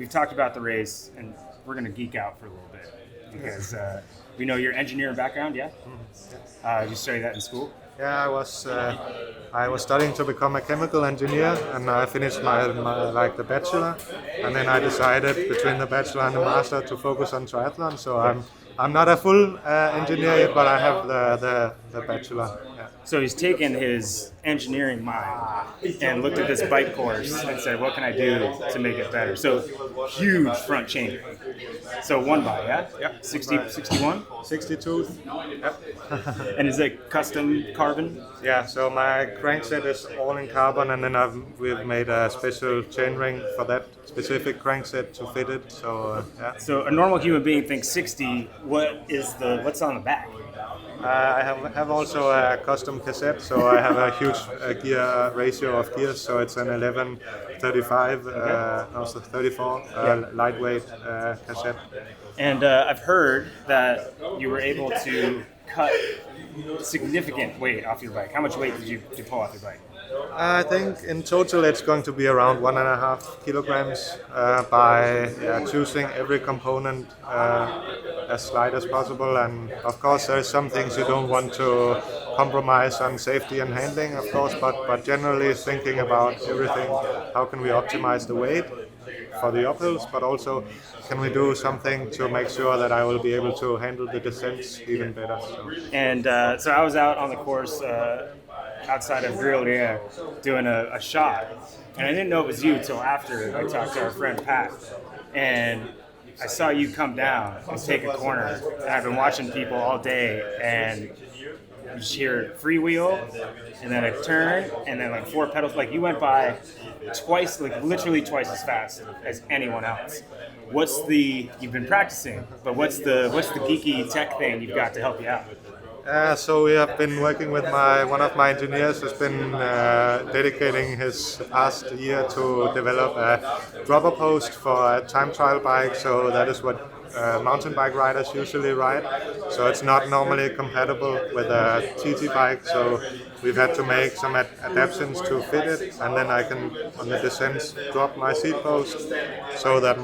we've talked about the race, and we're going to geek out for a little bit because we know your engineering background, yeah? You studied that in school? Yeah, I was studying to become a chemical engineer, and I finished my the bachelor, and then I decided between the bachelor and the master to focus on triathlon. So I'm not a full engineer yet, but I have the bachelor. Yeah. So he's taken his engineering mind and looked at this bike course and said, what can I do to make it better? So huge front chain. So one by, yeah? Yep. 60, 61? 62. Yep. And is it custom carbon? Yeah, so my crankset is all in carbon, and then we've made a special chain ring for that specific crankset to fit it. So yeah. So a normal human being thinks 60. What's on the back? I have also a custom cassette, so I have a huge gear ratio of gears. So it's an 11-35, also 34 lightweight cassette. And I've heard that you were able to cut significant weight off your bike. How much weight did you pull off your bike? I think in total it's going to be around 1.5 kilograms by choosing every component as light as possible. And of course there's some things you don't want to compromise on safety and handling, of course, but generally thinking about everything, how can we optimize the weight for the uphills, but also can we do something to make sure that I will be able to handle the descents even better. So. And so I was out on the course outside of Grille doing a shot, and I didn't know it was you till after I talked to our friend Pat, and I saw you come down and take a corner, and I've been watching people all day, and you just hear freewheel, and then a turn, and then like 4 pedals. Like you went by twice, like literally twice as fast as anyone else. You've been practicing, but what's the geeky tech thing you've got to help you out? So we have been working with one of my engineers who's been dedicating his past year to develop a dropper post for a time trial bike. So that is what mountain bike riders usually ride. So it's not normally compatible with a TT bike. So we've had to make some adaptations to fit it, and then I can, on the descents, drop my seat post so that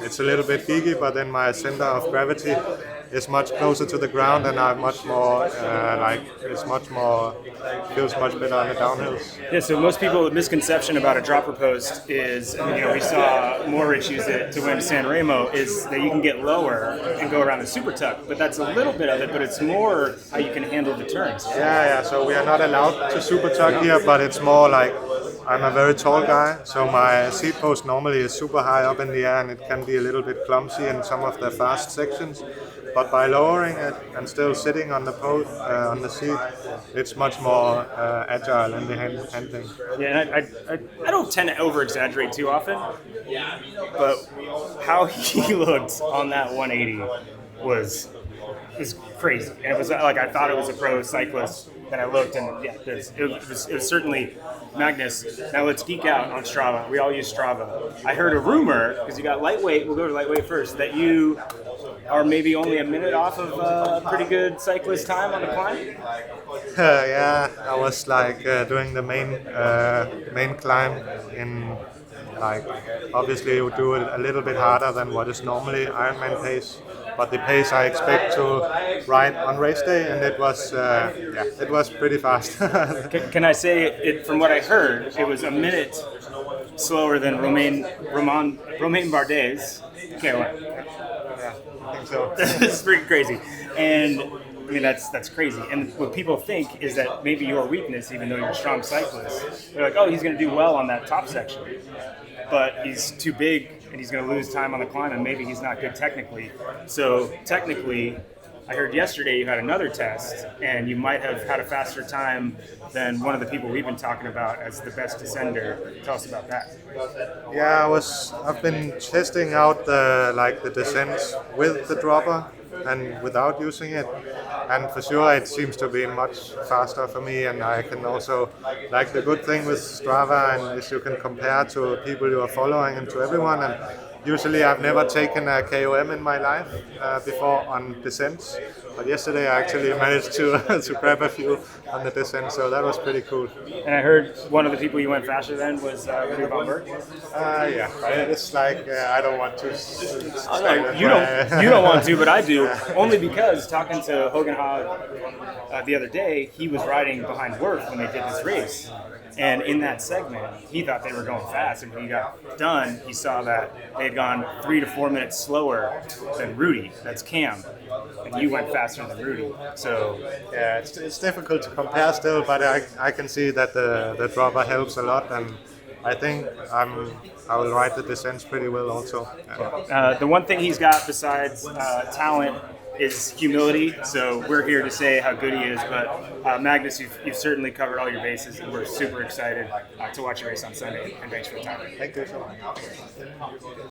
it's a little bit geeky, but then my center of gravity is much closer to the ground, and I'm much more feels much better on the downhills. Yeah, so most people's misconception about a dropper post is, we saw Moritz use it to win San Remo, is that you can get lower and go around the super tuck, but that's a little bit of it, but it's more how you can handle the turns. Yeah, so we are not allowed to super tuck here, but it's more like I'm a very tall guy, so my seat post normally is super high up in the air, and it can be a little bit clumsy in some of the fast sections. But by lowering it and still sitting on the post, on the seat, it's much more agile in the handling. Yeah, and I don't tend to over-exaggerate too often, but how he looked on that 180 was crazy. And it was like I thought it was a pro cyclist. Then I looked, and yeah, it was certainly Magnus. Now let's geek out on Strava. We all use Strava. I heard a rumor, because you got lightweight, we'll go to lightweight first, that you are maybe only a minute off of a pretty good cyclist time on the climb? Yeah, I was doing the main climb in obviously you do it a little bit harder than what is normally Ironman pace, but the pace I expect to ride on race day, and it was pretty fast. Can I say it? From what I heard, it was a minute slower than Romain Bardet's KOM. Yeah, I think so. It's pretty crazy, and that's crazy. And what people think is that maybe your weakness, even though you're a strong cyclist, they're like, oh, he's going to do well on that top section, but he's too big and he's going to lose time on the climb, and maybe he's not good technically. So technically, I heard yesterday you had another test, and you might have had a faster time than one of the people we've been talking about as the best descender. Tell us about that. Yeah, I've been testing out the descents with the dropper and without using it, and for sure it seems to be much faster for me. And I can also, the good thing with Strava and is you can compare to people you are following and to everyone, and Usually I've never taken a KOM in my life before on descents, but yesterday I actually managed to to grab a few on the descent, so that was pretty cool. And I heard one of the people you went faster than was Rudy von Berg. Yeah, but it's like I don't want to. You don't want to, but I do. Only because talking to Hogan Hogg the other day, he was riding behind Worth when they did this race. And in that segment, he thought they were going fast. And when he got done, he saw that they had gone 3 to 4 minutes slower than Rudy. That's Cam. And you went faster than Rudy. So yeah, it's difficult to compare still, but I can see that the dropper helps a lot, and I think I will ride the descents pretty well also. The one thing he's got besides talent is humility, so we're here to say how good he is, but Magnus, you've certainly covered all your bases, and we're super excited to watch your race on Sunday, and thanks for the time. Thank you so much.